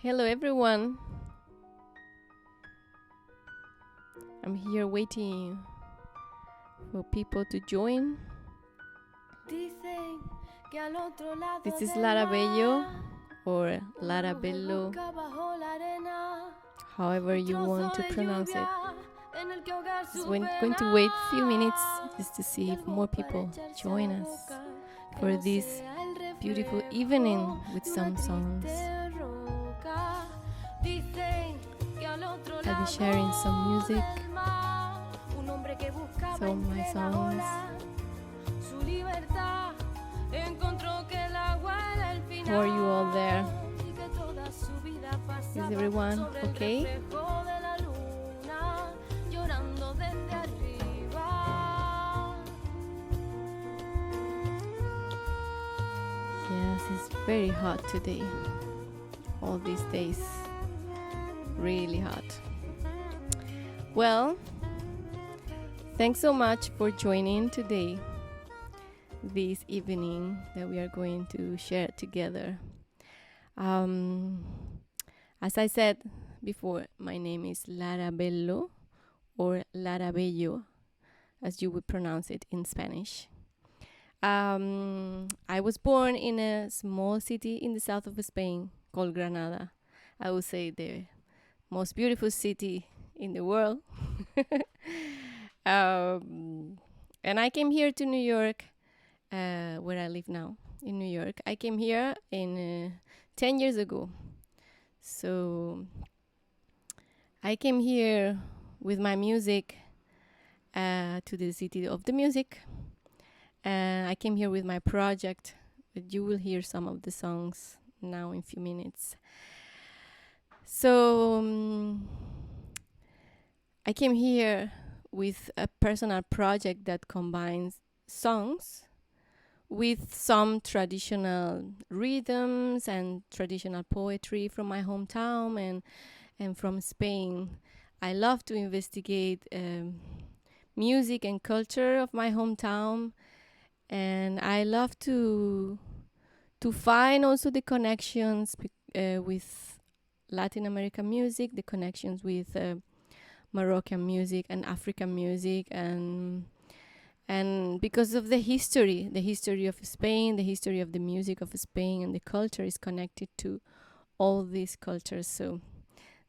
Hello everyone. I'm here waiting for people to join. This is Lara Bello or Lara Bello, however you want to pronounce it. Just going to wait a few minutes just to see if more people join us for this beautiful evening with some songs. I'll be sharing some music, some of my songs. How are you all there? Is everyone okay? Yes, it's very hot today. All these days, really hot. Well, thanks so much for joining today, this evening that we are going to share together. As I said before, my name is Lara Bello or Lara Bello, as you would pronounce it in Spanish. I was born in a small city in the south of Spain called Granada. I would say the most beautiful city in the world. And I came here to New York, where I live now, in New York. I came here in 10 years ago. So I came here with my music to the city of the music. I came here with my project, but you will hear some of the songs now in a few minutes. So I came here with a personal project that combines songs with some traditional rhythms and traditional poetry from my hometown and from Spain. I love to investigate music and culture of my hometown, and I love to find also the connections with Latin American music, the connections with Moroccan music and African music, and because of the history of Spain, the history of the music of Spain, and the culture is connected to all these cultures. So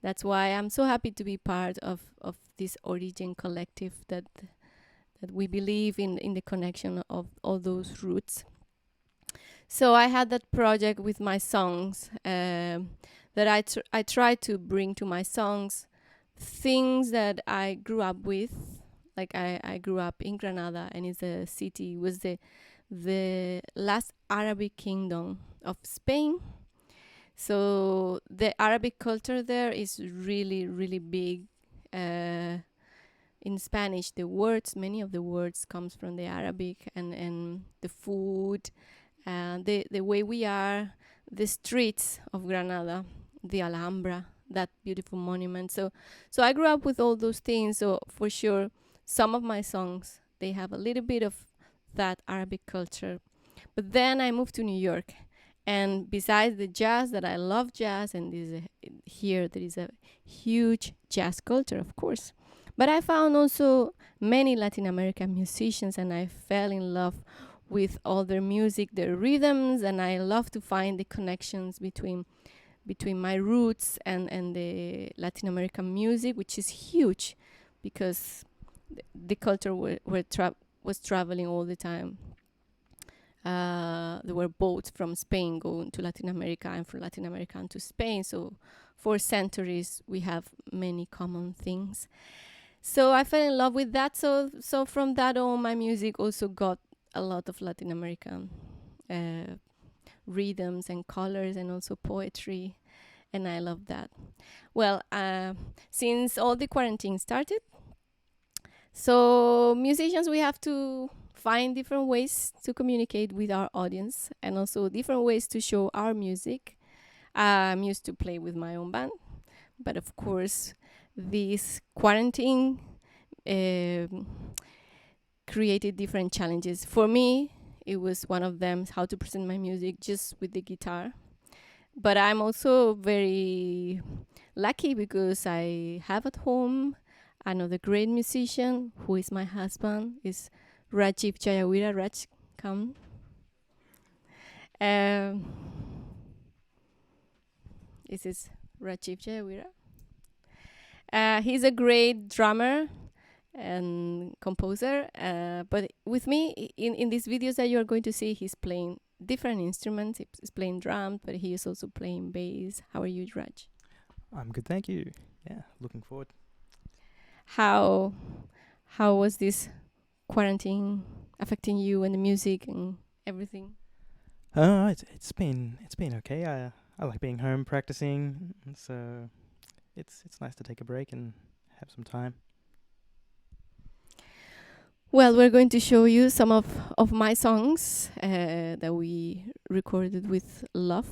that's why I'm so happy to be part of this Ori-Gen Collective that we believe in the connection of all those roots. So I had that project with my songs that I try to bring to my songs things that I grew up with. Like I grew up in Granada, and it's a city, was the last Arabic kingdom of Spain. So the Arabic culture there is really, really big. In Spanish, many of the words comes from the Arabic, and the food, the way we are, the streets of Granada, the Alhambra, that beautiful monument. So I grew up with all those things. So for sure, some of my songs, they have a little bit of that Arabic culture. But then I moved to New York, and besides the jazz, that I love jazz, and here there is a huge jazz culture, of course. But I found also many Latin American musicians, and I fell in love with all their music, their rhythms, and I love to find the connections between my roots and the Latin American music, which is huge because the culture was traveling all the time. There were boats from Spain going to Latin America, and from Latin America to Spain. So for centuries, we have many common things. So I fell in love with that. So from that on, my music also got a lot of Latin American rhythms and colors, and also poetry, and I love that. Well, since all the quarantine started, so musicians, we have to find different ways to communicate with our audience, and also different ways to show our music. I'm used to play with my own band, but of course this quarantine created different challenges. For me, it was one of them, how to present my music just with the guitar. But I'm also very lucky because I have at home another great musician who is my husband, is Rajiv Jayawira. Raj, come. This is Rajiv Jayawira. He's a great drummer and composer, but with me in these videos that you're going to see, he's playing different instruments. He's playing drums, but he is also playing bass. How are you, Raj? I'm good, thank you. Yeah, looking forward. How was this quarantine affecting you and the music and everything? It's been okay. I like being home practicing, so it's nice to take a break and have some time. Well, we're going to show you some of my songs that we recorded with love.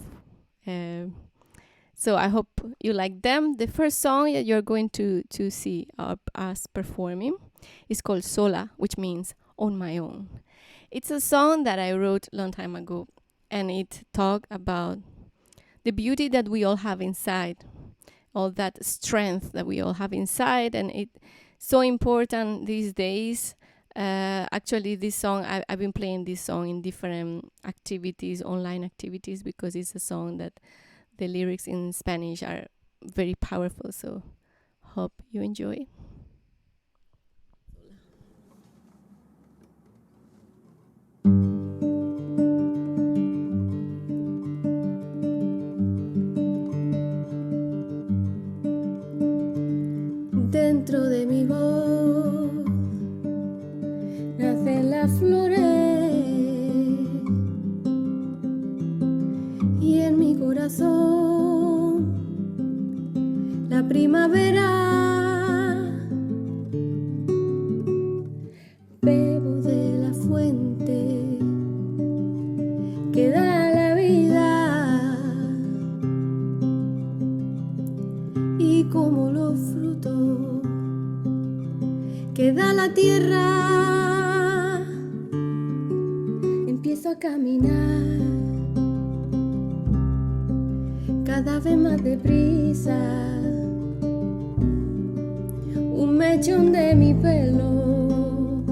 So I hope you like them. The first song that you're going to see us performing is called Sola, which means on my own. It's a song that I wrote a long time ago, and it talks about the beauty that we all have inside, all that strength that we all have inside, and it's so important these days. Actually, this song, I've been playing this song in different activities, online activities, because it's a song that the lyrics in Spanish are very powerful. So hope you enjoy. Dentro de mi voz nacen las flores y en mi corazón la primavera. Bebo de la fuente que da la vida y como los frutos que da la tierra, empiezo a caminar cada vez más deprisa. Un mechón de mi pelo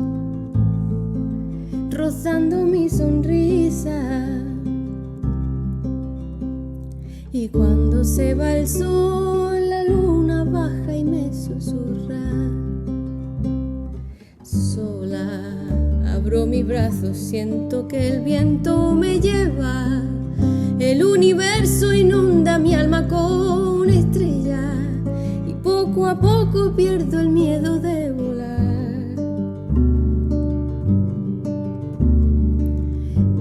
rozando mi sonrisa, y cuando se va el sol la luna baja y me susurra. Sola abro mis brazos, siento que el viento me lleva. El universo inunda mi alma con estrellas y poco a poco pierdo el miedo de volar.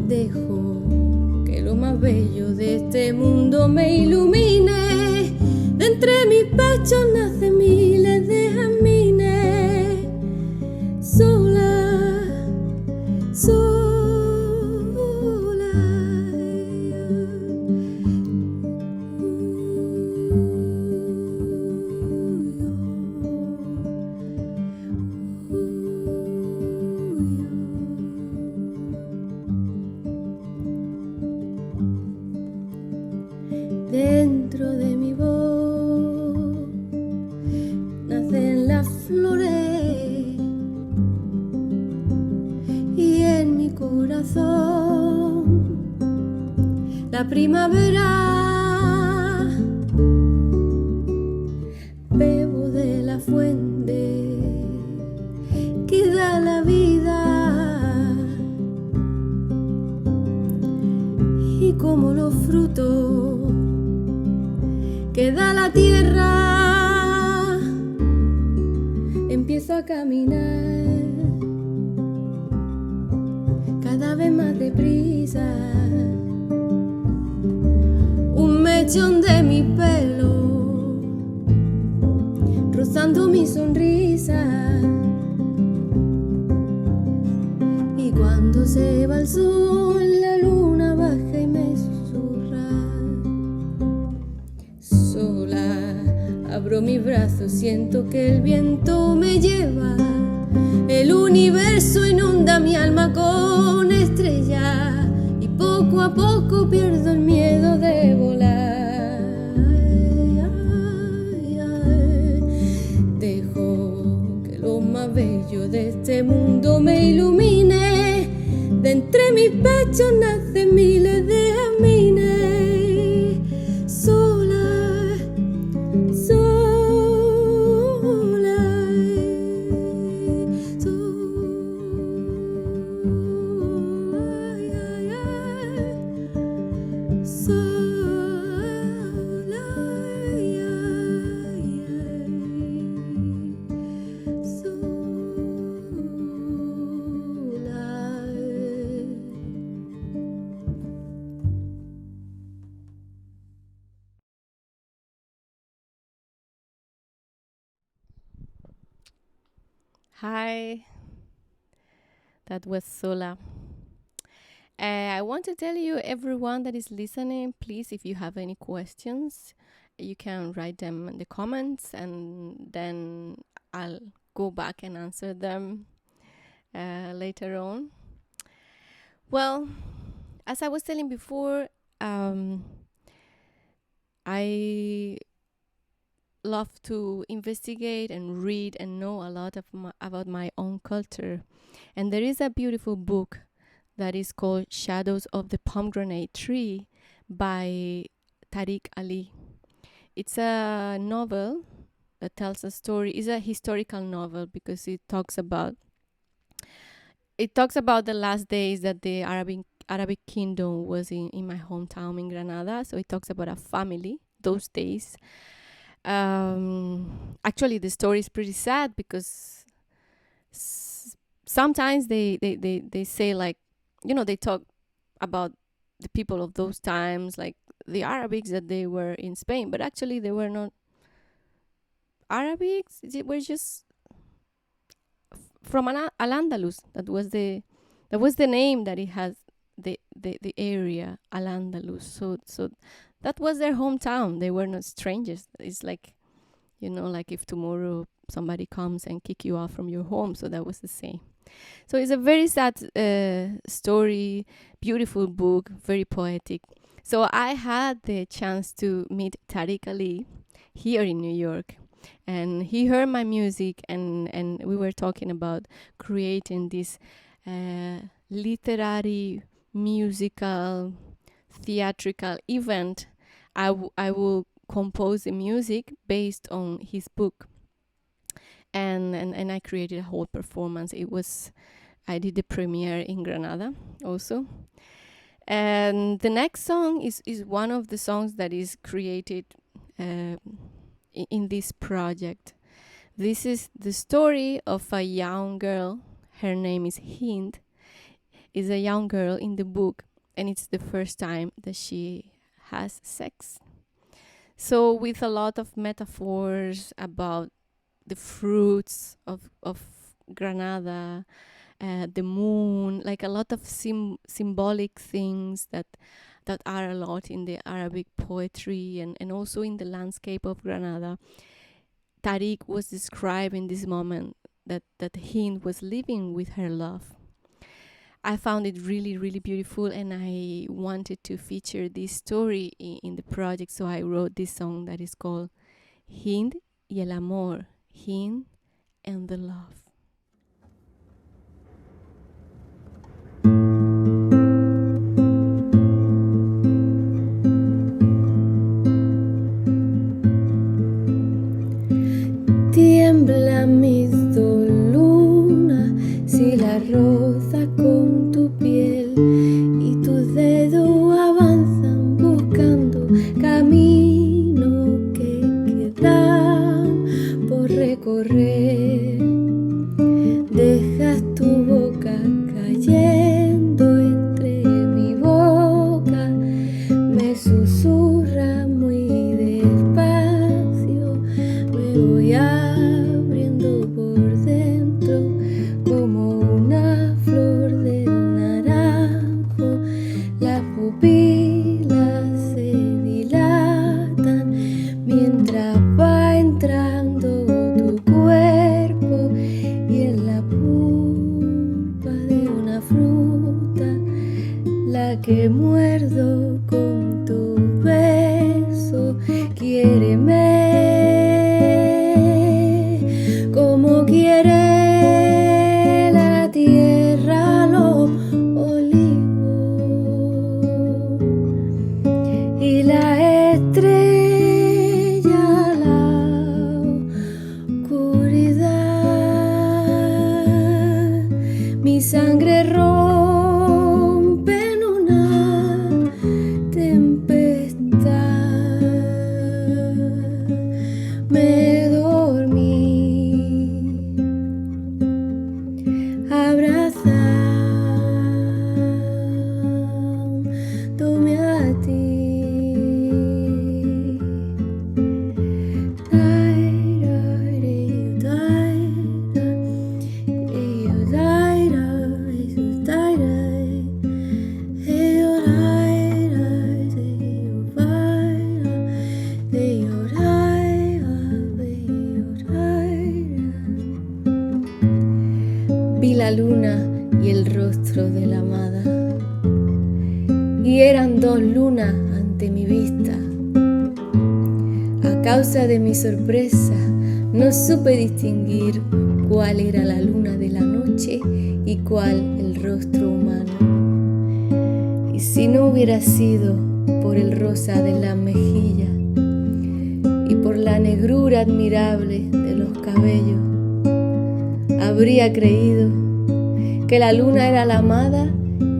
Dejo que lo más bello de este mundo me ilumine. De entre mis pechos nacen miles de jazmines. Sola, sola. Dentro de mi voz nacen las flores y en mi corazón la primavera. Bebo de la fuente que da la vida y como los frutos que da la tierra, empiezo a caminar cada vez más deprisa. Un mechón de mi pelo rozando mi sonrisa, y cuando se va el sol la luna baja y me susurra. Sola abro mis brazos, siento que el viento me lleva. El universo inunda mi alma con estrellas y poco a poco pierdo el miedo de volar. nace miles de mine sola, sola, Hi, that was Sola. I want to tell you, everyone that is listening, please, if you have any questions, you can write them in the comments and then I'll go back and answer them later on. Well, as I was telling before, I love to investigate and read and know a lot about my own culture. And there is a beautiful book that is called Shadows of the Pomegranate Tree by Tariq Ali. It's a novel that tells a story. It's a historical novel because it talks about the last days that the Arabic kingdom was in my hometown in Granada. So it talks about a family, those days. Actually, the story is pretty sad because sometimes they say, like, they talk about the people of those times, like the Arabics that they were in Spain, but actually they were not Arabics. They were just from Al-Andalus. That was the name that it has, the area Al-Andalus. So that was their hometown. They were not strangers. It's like, like if tomorrow somebody comes and kick you out from your home. So that was the same. So it's a very sad story, beautiful book, very poetic. So I had the chance to meet Tariq Ali here in New York. And he heard my music and we were talking about creating this literary, musical, theatrical event. I will compose the music based on his book. And I created a whole performance. I did the premiere in Granada also. And the next song is one of the songs that is created in this project. This is the story of a young girl. Her name is Hind. Is a young girl in the book, and it's the first time that she has sex. So with a lot of metaphors about the fruits of Granada, the moon, like a lot of symbolic things that are a lot in the Arabic poetry and also in the landscape of Granada. Tariq was describing this moment that Hind was living with her love. I found it really, really beautiful, and I wanted to feature this story in the project, so I wrote this song that is called Hind y el amor, Hind and the love. Tiembla mi luna si la roza con tu piel y tus dedos avanzan buscando camino que quedan por recorrer. Dejas tu boca cayendo entre mi boca, me susurra muy despacio, me voy abriendo por dentro como una flor del naranjo. Las pupilas se dilatan mientras va entrando tu cuerpo, y en la pulpa de una fruta la que muerdo con tu beso. Quiéreme como quiere la tierra los olivos. amada. Y eran dos lunas ante mi vista. A causa de mi sorpresa, no supe distinguir cuál era la luna de la noche y cuál el rostro humano. Y si no hubiera sido por el rosa de la mejilla y por la negrura admirable de los cabellos, habría creído que la luna era la amada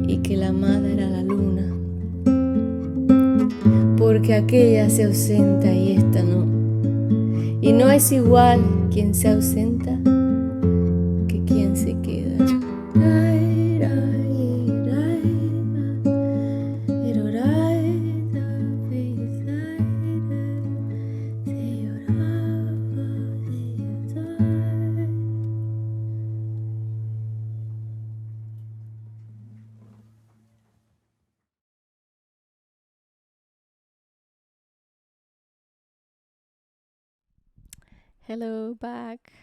y que la amada era la luna, porque aquella se ausenta y esta no, y no es igual quien se ausenta que quien se queda. Hello, back.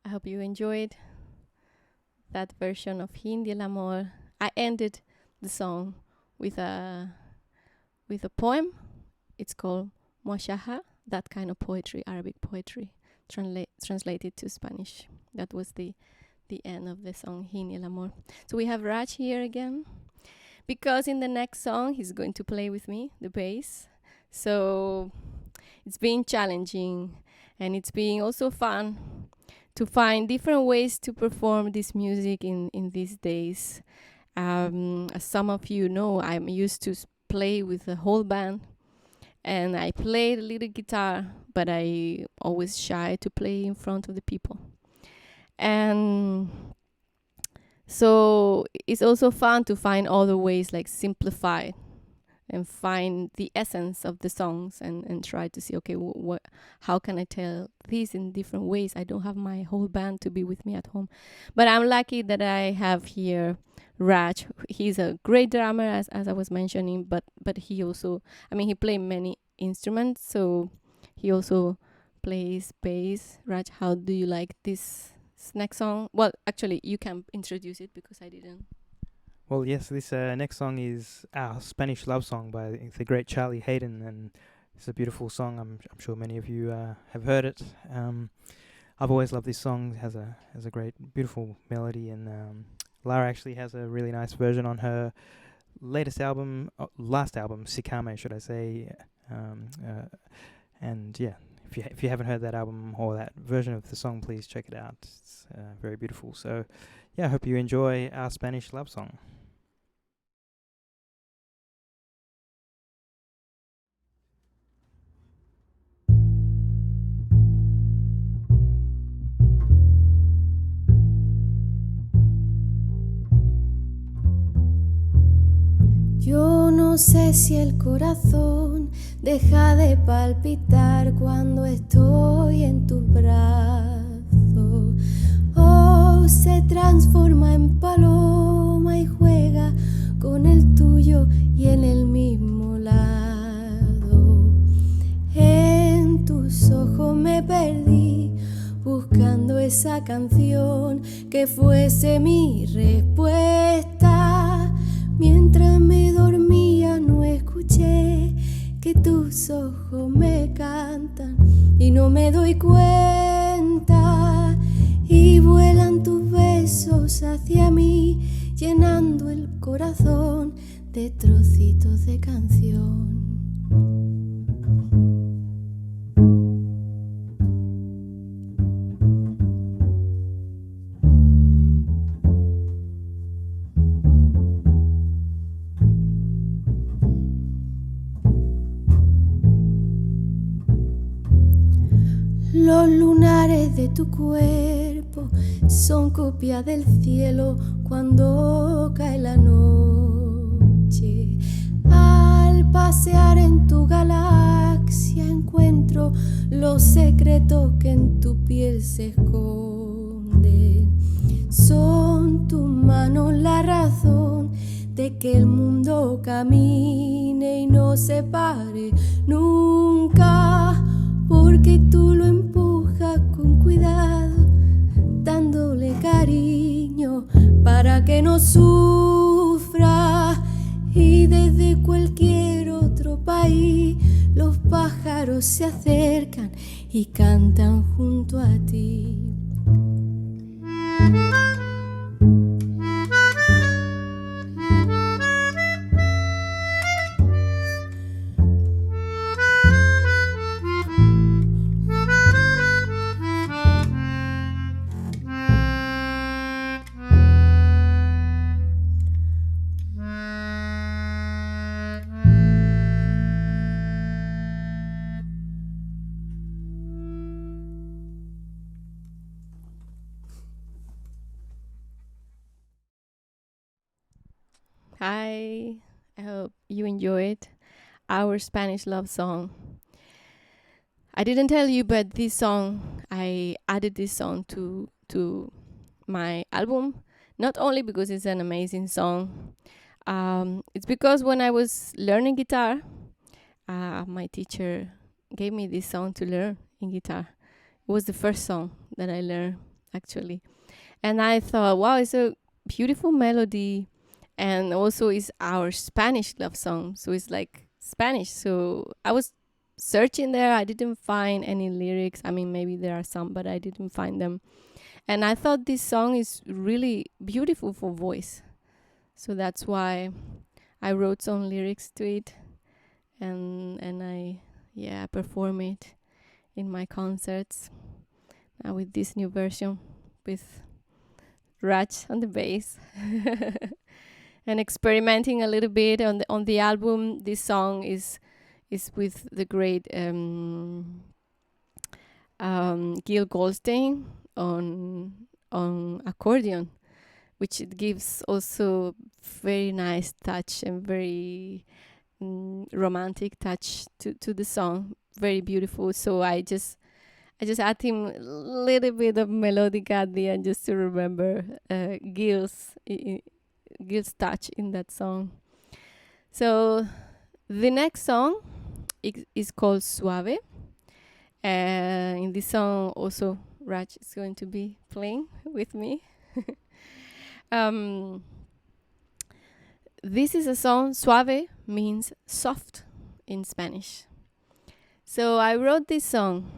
I hope you enjoyed that version of Hindi el Amor. I ended the song with a poem. It's called Muashaha, that kind of poetry, Arabic poetry, translated to Spanish. That was the end of the song Hindi el Amor. So we have Raj here again, because in the next song he's going to play with me the bass. So it's been challenging, and it's been also fun to find different ways to perform this music in these days. As some of you know, I'm used to play with the whole band, and I play a little guitar, but I always shy to play in front of the people. And so it's also fun to find other ways, like simplify and find the essence of the songs and try to see, okay, how can I tell this in different ways? I don't have my whole band to be with me at home. But I'm lucky that I have here Raj. He's a great drummer, as I was mentioning, but he also, he plays many instruments, so he also plays bass. Raj, how do you like this next song? Well, actually, you can introduce it because I didn't. Well, yes, this next song is our Spanish love song by the great Charlie Hayden, and it's a beautiful song. I'm sure many of you have heard it. I've always loved this song. It has a great, beautiful melody, and Lara actually has a really nice version on her last album, Sikame, should I say? And yeah, if you haven't heard that album or that version of the song, please check it out. It's very beautiful. So yeah, I hope you enjoy our Spanish love song. Yo no sé si el corazón deja de palpitar cuando estoy en tus brazos, o se transforma en paloma y juega con el tuyo y en el mismo lado. En tus ojos me perdí buscando esa canción que fuese mi respuesta. Mientras me dormía no escuché que tus ojos me cantan y no me doy cuenta, y vuelan tus besos hacia mí, llenando el corazón de trocitos de canción. Los lunares de tu cuerpo son copia del cielo cuando cae la noche. Al pasear en tu galaxia encuentro los secretos que en tu piel se esconden. Son tus manos la razón de que el mundo camine y no se pare nunca, porque tú lo empujas con cuidado, dándole cariño para para que no sufra. Y desde cualquier otro país los pájaros se acercan y cantan junto a ti. Hi, I hope you enjoyed our Spanish love song. I didn't tell you, but this song, I added this song to my album, not only because it's an amazing song, it's because when I was learning guitar, my teacher gave me this song to learn in guitar. It was the first song that I learned, actually. And I thought, wow, it's a beautiful melody. And also it's our Spanish love song. So it's like Spanish. So I was searching there. I didn't find any lyrics. I mean, maybe there are some, but I didn't find them. And I thought this song is really beautiful for voice. So that's why I wrote some lyrics to it. And I perform it in my concerts with this new version with Raj on the bass. And experimenting a little bit on the album. This song is with the great Gil Goldstein on accordion, which it gives also very nice touch and very romantic touch to the song. Very beautiful. So I just add him a little bit of melodic at the end just to remember Gil's touch in that song. So the next song is called Suave. In this song also Raj is going to be playing with me. This is a song. Suave means soft in Spanish. So I wrote this song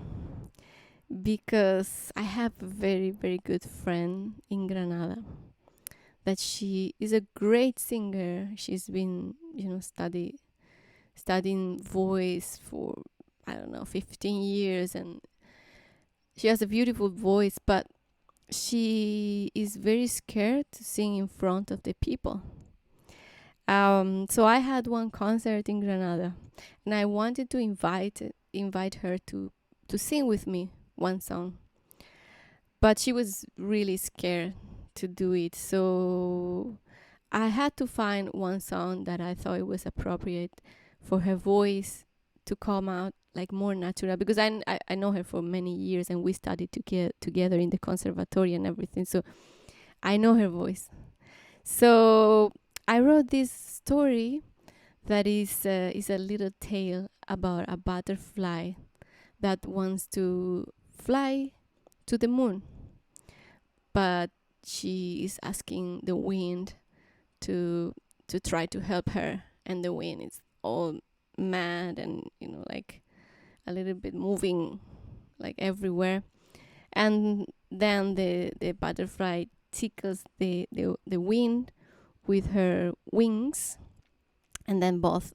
because I have a very, very good friend in Granada that she is a great singer. She's been, studying voice for, 15 years, and she has a beautiful voice, but she is very scared to sing in front of the people. So I had one concert in Granada, and I wanted to invite her to sing with me one song, but she was really scared to do it. So I had to find one song that I thought it was appropriate for her voice to come out like more natural, because I know her for many years and we studied together in the conservatory and everything, so I know her voice. So I wrote this story that is a little tale about a butterfly that wants to fly to the moon, but she is asking the wind to try to help her, and the wind is all mad and like a little bit moving like everywhere, and then the butterfly tickles the wind with her wings, and then both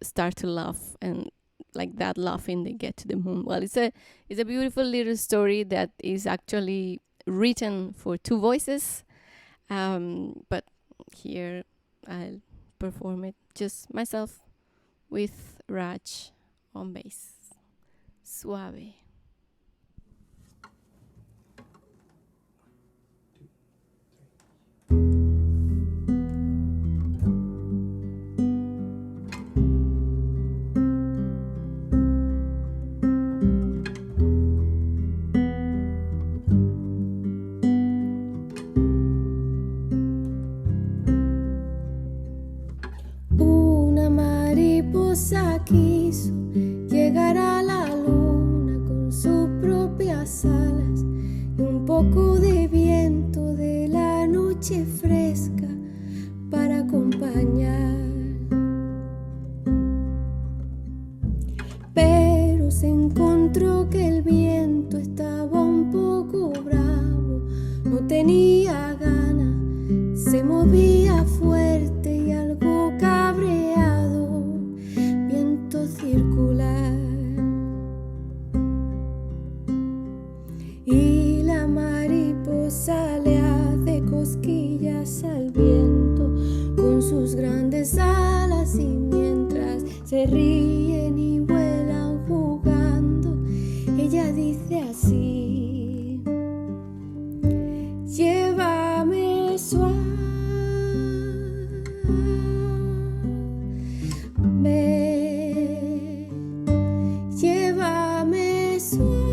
start to laugh, and like that laughing they get to the moon. Well, it's a beautiful little story that is actually written for two voices, but here I'll perform it just myself with Raj on bass. Suave. Una mariposa quiso llegar a la luna con sus propias alas, y un poco de viento de la noche noche fresca para acompañar. Pero se encontró que el viento estaba un poco bravo, no tenía ganas, se movía fuerte y algo cabreado, viento circular. Y la mariposa le hace cosquillas al viento con sus grandes alas, y mientras se ríen y vuelan jugando, ella dice así: llévame suave, llévame suave.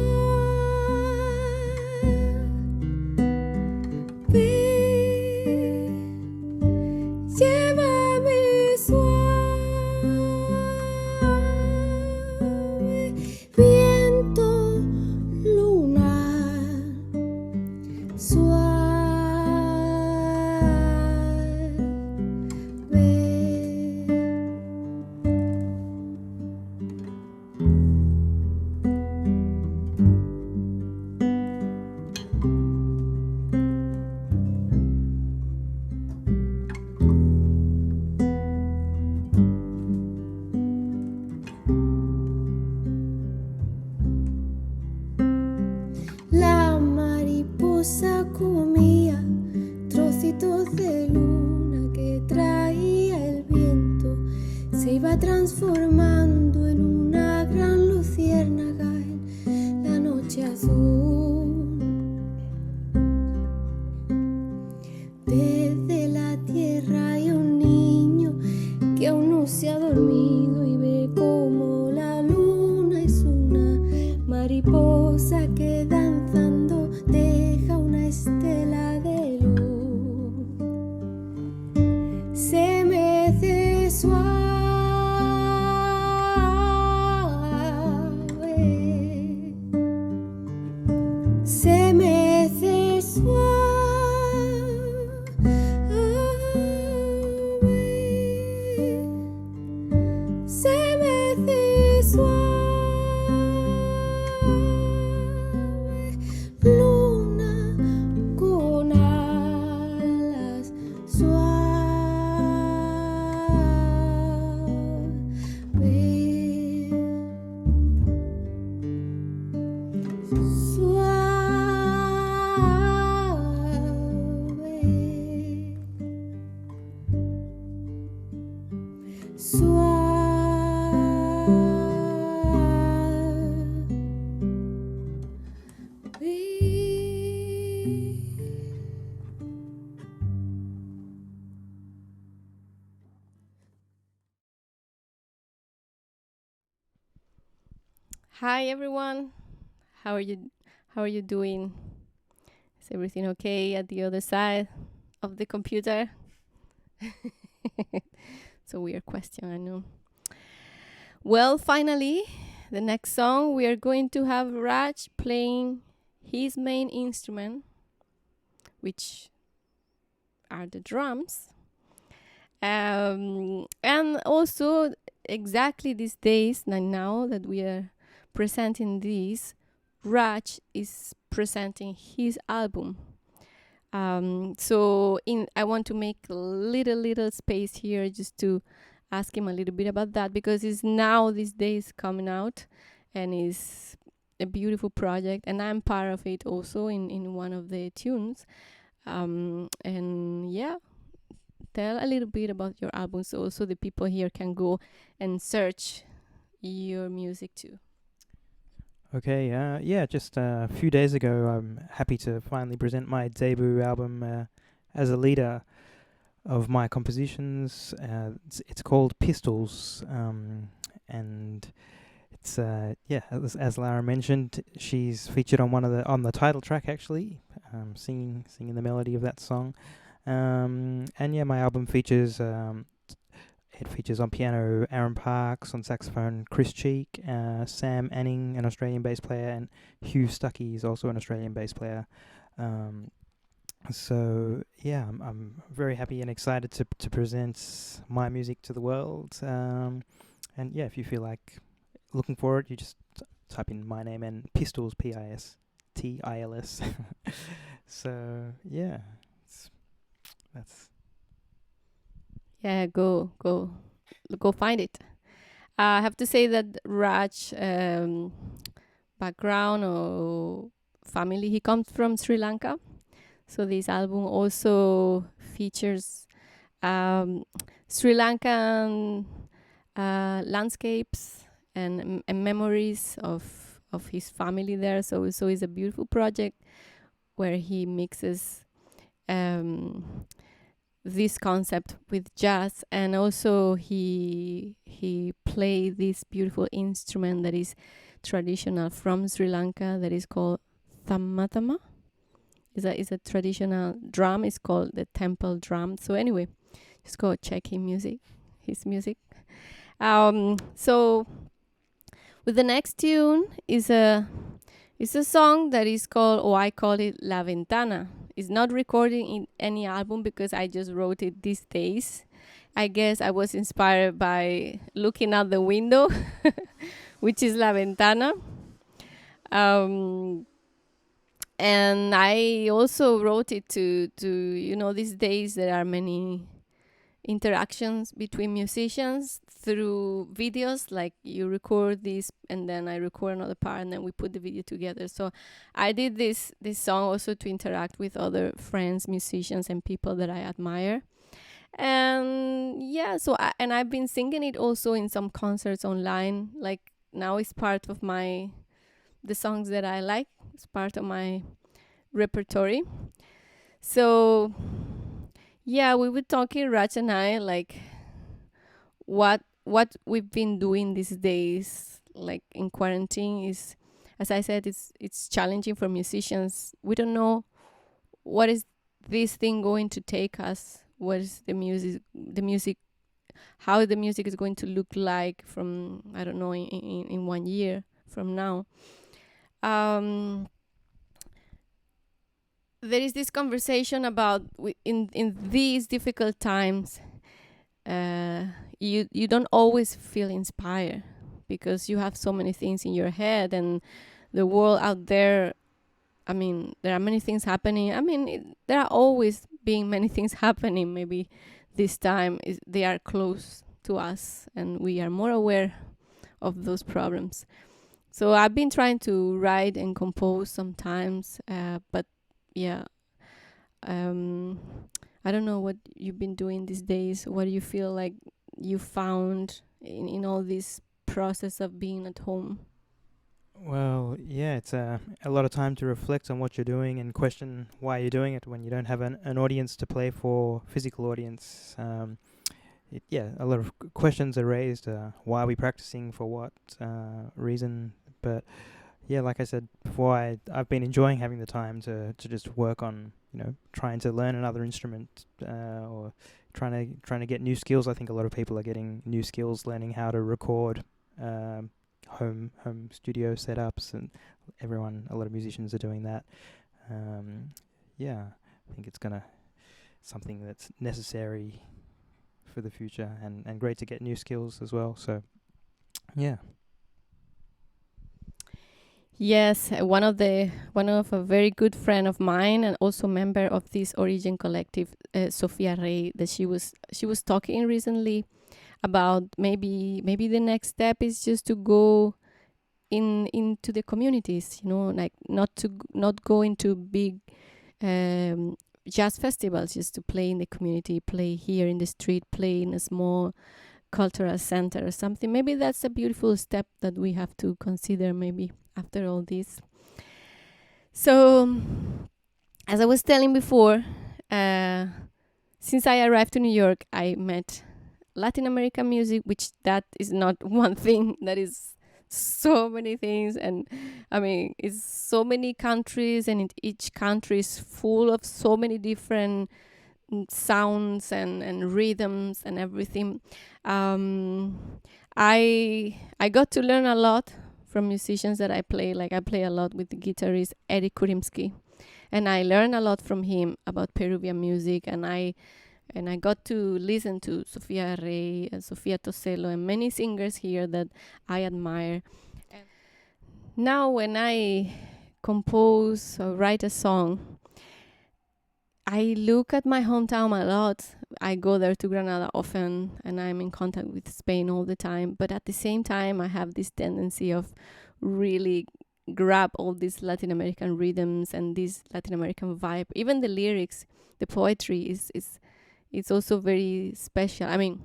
Llévame suave, viento lunar, suave. La mariposa comía trocitos de luna que traía el viento, se iba transformando en una gran luciérnaga en la noche azul. Desde la tierra hay un niño que aún no se ha dormido y ve como la luna es una mariposa que danzando deja una estela de luz. Se mece suave, se mece suave. Se mece suave, luna con alas suave, Hi everyone. How are you doing? Is everything okay at the other side of the computer? It's a weird question, I know. Well, finally, the next song we are going to have Raj playing his main instrument, which are the drums. And also exactly these days, now that we are presenting this, Raj is presenting his album. So I want to make a little space here just to ask him a little bit about that, because it's now these days coming out and is a beautiful project, and I'm part of it also in one of the tunes. And yeah, tell a little bit about your album so also the people here can go and search your music too. Okay, yeah, just a few days ago, I'm happy to finally present my debut album as a leader of my compositions. It's called Pistols, and it's as Lara mentioned, she's featured on the title track actually, singing the melody of that song. And yeah, my album features it features on piano Aaron Parks, on saxophone Chris Cheek, Sam Anning, an Australian bass player, and Hugh Stuckey is also an Australian bass player. So yeah, I'm very happy and excited to present my music to the world. And yeah, if you feel like looking for it, you just type in my name and Pistols, Pistils. So yeah, that's Yeah, go find it. I have to say that Raj background or family, he comes from Sri Lanka. So this album also features um, Sri Lankan landscapes and memories of his family there. So it's a beautiful project where he mixes this concept with jazz, and also he played this beautiful instrument that is traditional from Sri Lanka that is called thammatama. Is a traditional drum. It's called the temple drum. So anyway, just go check his music. So with the next tune is a song that is called, or I call it La Ventana. It's not recorded in any album because I just wrote it these days. I guess I was inspired by looking out the window, which is La Ventana. And I also wrote it to these days there are many interactions between musicians through videos, like you record this and then I record another part and then we put the video together. So I did this song also to interact with other friends, musicians, and people that I admire. And yeah, I've been singing it also in some concerts online. Like now it's part of the songs that I like. It's part of my repertoire. So yeah, we were talking, Raj and I, like what we've been doing these days, like in quarantine, is, as I said, it's challenging for musicians. We don't know what is this thing going to take us. What is the music, how the music is going to look like from, I don't know, in 1 year from now. There is this conversation about in these difficult times, you don't always feel inspired because you have so many things in your head and the world out there. I mean, there are many things happening. I mean, there are always being many things happening. Maybe this time they are close to us and we are more aware of those problems. So I've been trying to write and compose sometimes, but yeah, I don't know what you've been doing these days. What do you feel like you found in all this process of being at home? well, yeah, it's a lot of time to reflect on what you're doing and question why you're doing it when you don't have an audience to play for, physical audience. A lot of questions are raised. Why are we practicing? For what reason? But yeah, like I said before, I've been enjoying having the time to just work on, trying to learn another instrument, or trying to get new skills. I think a lot of people are getting new skills, learning how to record, home studio setups, and a lot of musicians are doing that. I think it's something that's necessary for the future, and great to get new skills as well. So yeah. Yes, one of a very good friend of mine and also member of this Ori-Gen Collective, Sofia Rey, that she was talking recently about maybe the next step is just to go into the communities, like not go into big jazz festivals, just to play in the community, play here in the street, play in a small cultural center or something. Maybe that's a beautiful step that we have to consider maybe after all this. So as I was telling before, since I arrived to New York, I met Latin American music, which that is not one thing, that is so many things. And I mean, it's so many countries, and each country is full of so many different sounds and rhythms and everything. I got to learn a lot from musicians that I play. Like I play a lot with the guitarist Eddie Kurimsky. and I learned a lot from him about Peruvian music, and I got to listen to Sofia Rey and Sofia Tosello and many singers here that I admire. And now when I compose or write a song, I look at my hometown a lot. I go there to Granada often, and I'm in contact with Spain all the time. But at the same time, I have this tendency of really grab all these Latin American rhythms and this Latin American vibe. Even the lyrics, the poetry is it's also very special. I mean,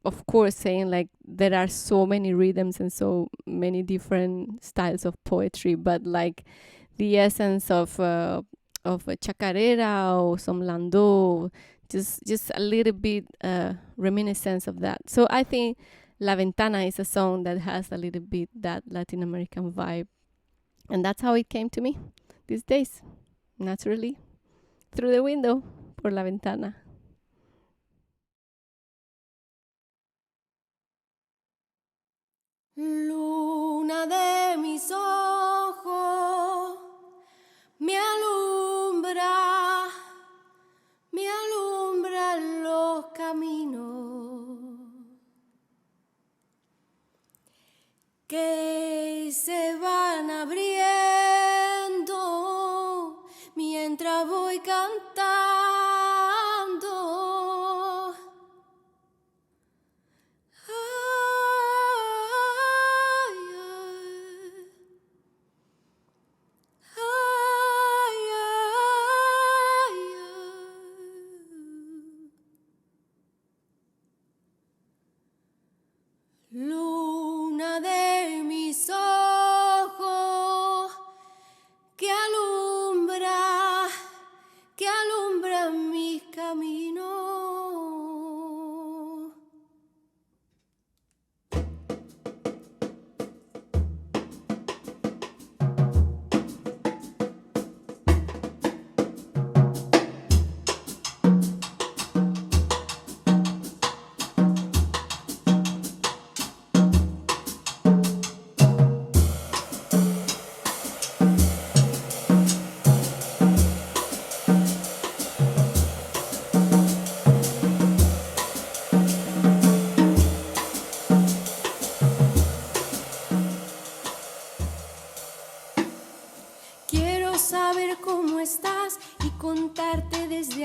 of course, saying like there are so many rhythms and so many different styles of poetry, but like the essence of a chacarera or some landau, just a little bit reminiscence of that. So I think La Ventana is a song that has a little bit that Latin American vibe, and that's how it came to me these days, naturally, through the window, por la ventana. Luna de mis ojos, me alumbra los caminos que se van abriendo mientras voy cantando. Luna de mis ojos, que alumbra mis caminos.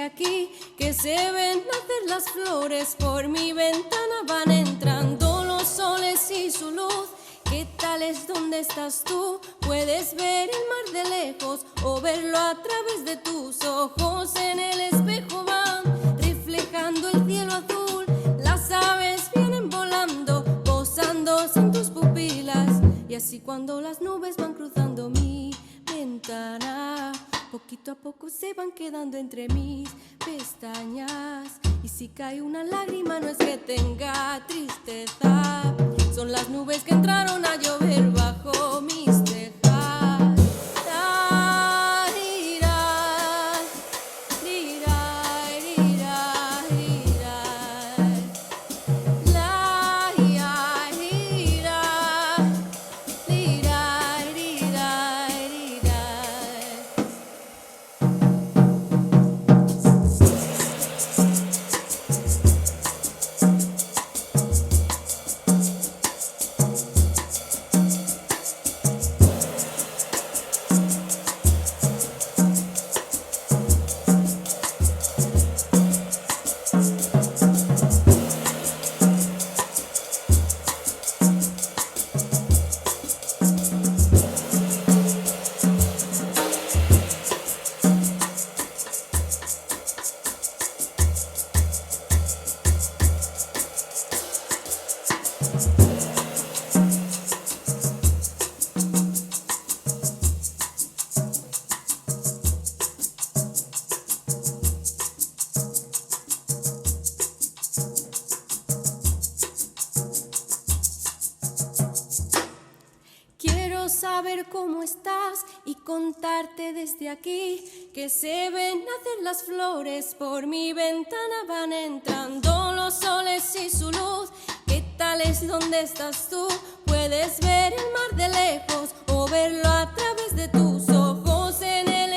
Aquí que se ven nacer las flores, por mi ventana van entrando los soles y su luz. ¿Qué tal es donde estás tú? Puedes ver el mar de lejos o verlo a través de tus ojos. En el espejo van reflejando el cielo azul. Las aves vienen volando, posándose en tus pupilas. Y así cuando las nubes van cruzando mi ventana, poquito a poco se van quedando entre mis pestañas. Y si cae una lágrima no es que tenga tristeza, son las nubes que entraron a llover bajo mis tejas. Saber cómo estás y contarte desde aquí que se ven nacer las flores, por mi ventana van entrando los soles y su luz. ¿Qué tal es donde estás tú? Puedes ver el mar de lejos o verlo a través de tus ojos. En el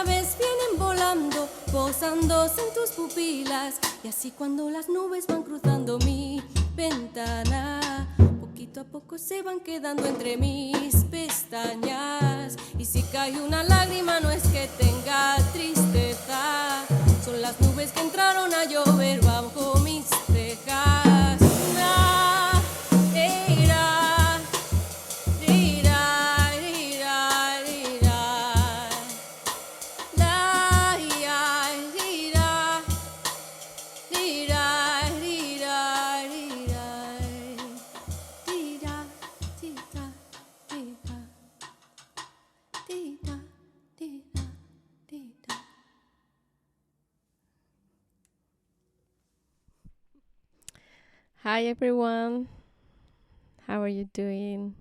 aves vienen volando, posándose en tus pupilas. Y así cuando las nubes van cruzando mi ventana, poquito a poco se van quedando entre mis pestañas. Y si cae una lágrima no es que tenga tristeza, son las nubes que entraron a llover bajo mis cejas. Hi everyone, how are you doing?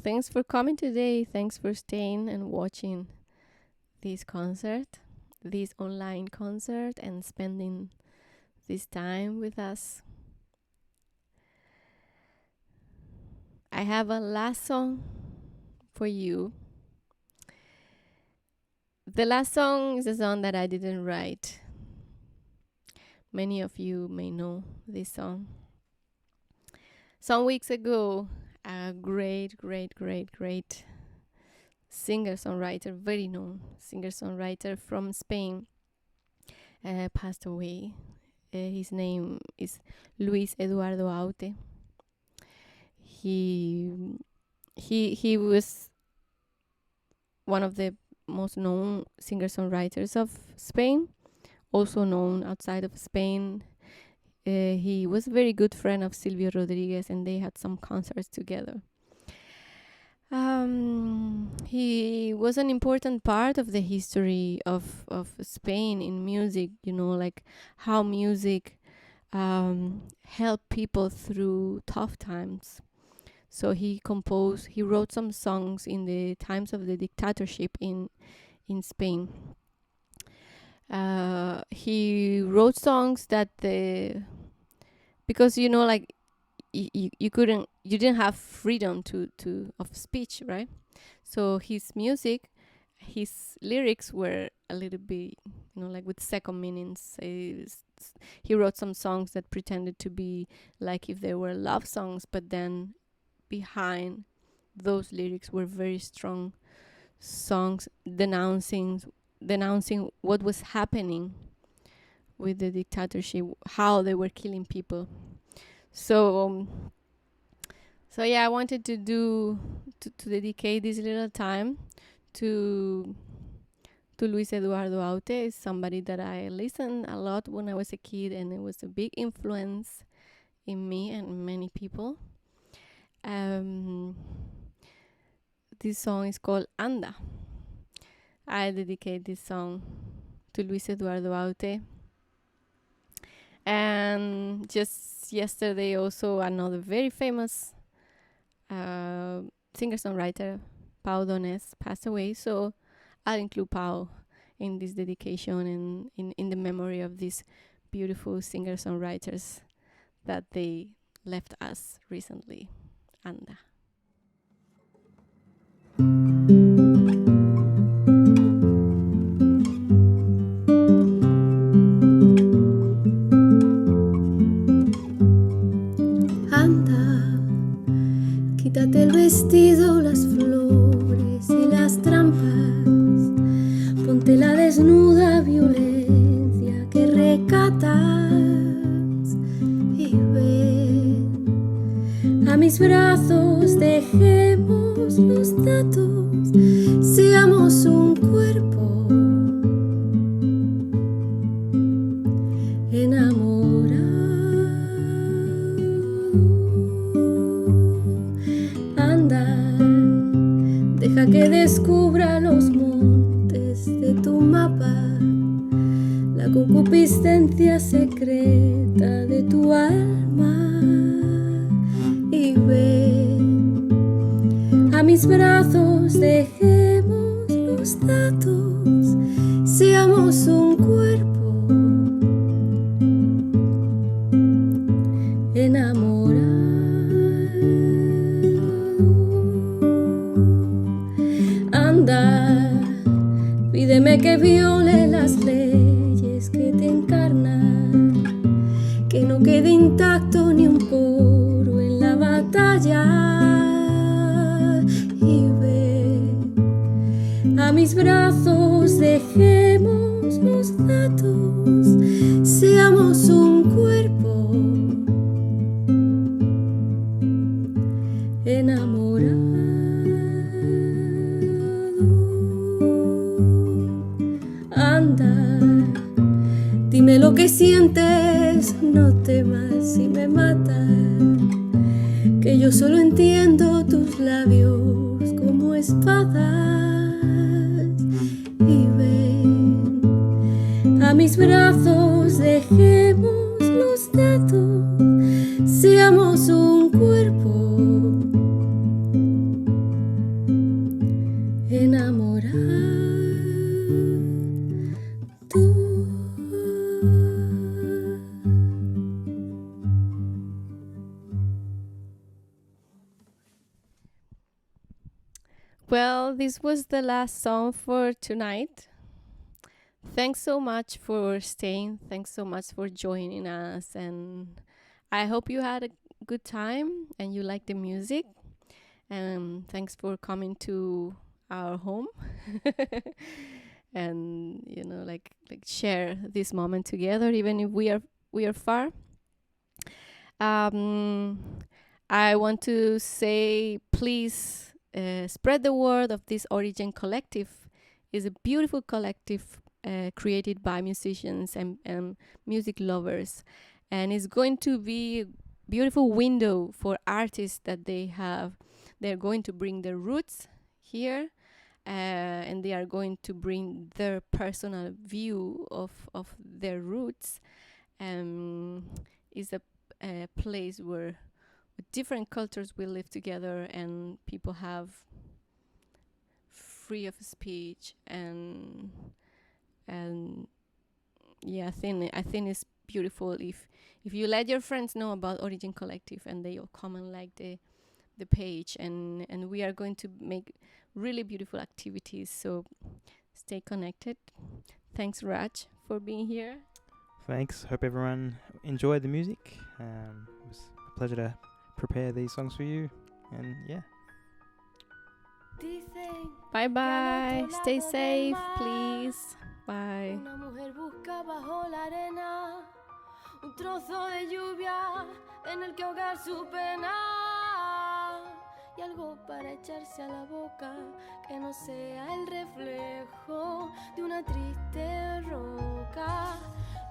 Thanks for coming today, thanks for staying and watching this concert, this online concert, and spending this time with us. I have a last song for you. The last song is a song that I didn't write. Many of you may know this song. Some weeks ago, a great singer-songwriter, very known singer-songwriter from Spain, passed away. His name is Luis Eduardo Aute. He was one of the most known singer-songwriters of Spain, also known outside of Spain. He was a very good friend of Silvio Rodriguez, and they had some concerts together. He was an important part of the history of Spain in music, like how music helped people through tough times. So he wrote some songs in the times of the dictatorship in Spain. He wrote songs that because like you didn't have freedom of speech, right? So his music, his lyrics were a little bit like with second meanings. He wrote some songs that pretended to be like if they were love songs, but then behind those lyrics were very strong songs denouncing what was happening with the dictatorship, how they were killing people. So yeah, I wanted to dedicate this little time to Luis Eduardo Aute. Is somebody that I listened a lot when I was a kid, and it was a big influence in me and many people. This song is called Anda. I dedicate this song to Luis Eduardo Aute. And just yesterday also another very famous singer-songwriter, Pau Donés, passed away. So I'll include Pau in this dedication and in the memory of these beautiful singer-songwriters that they left us recently. Anda. Quítate el vestido, las flores y las trampas. Ponte la desnuda violencia que recatas y ven a mis brazos, dejemos los datos, seamos un cuerpo enamorado. Deja que descubra los montes de tu mapa, la concupiscencia secreta de tu alma, y ven a mis brazos, dejemos los datos, seamos un cuerpo enamorado. Anda, Pídeme que viole las leyes que te encarnan, que no quede intacto ni un poro en la batalla. Y ven a mis brazos, dejemos los datos, seamos un cuerpo enamorado. Anda, dime lo que sientes, no temas si me mata, que yo solo entiendo tus labios como espadas. Y ven a mis brazos, dejemos los datos, seamos un cuerpo enamorado. Well, this was the last song for tonight. Thanks so much for staying. Thanks so much for joining us. And I hope you had a good time and you like the music. And thanks for coming to our home. And like share this moment together, even if we are far. I want to say, please spread the word of this Ori-Gen Collective. Is a beautiful collective created by musicians and music lovers, and it's going to be a beautiful window for artists that they're going to bring their roots here, and they are going to bring their personal view of their roots. Is a place where different cultures will live together and people have free of speech, and yeah, I think it's beautiful if you let your friends know about Ori-Gen Collective and they all come and like the page, and we are going to make really beautiful activities, so stay connected. Thanks, Raj, for being here. Thanks. Hope everyone enjoyed the music. It was a pleasure to prepare these songs for you, and yeah. Bye bye. Stay safe, please. Bye. Una mujer busca bajo la arena un trozo de lluvia en el que ahogar su pena y algo para echarse a la boca que no sea el reflejo de una triste roca.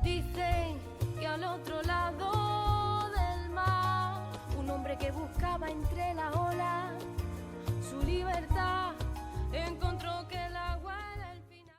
Dicen que al otro lado del mar un hombre que buscaba entre